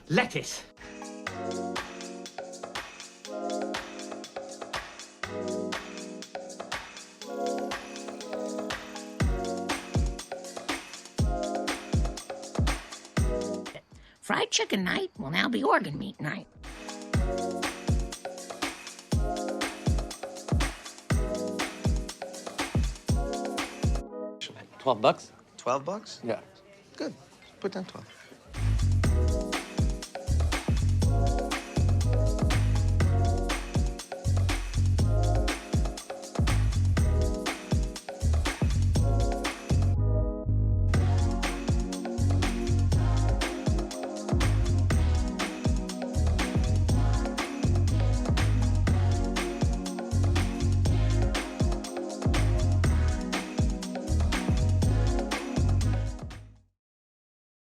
lettuce. Fried chicken night will now be organ meat night. $12. $12? Yeah. Good. Put down 12.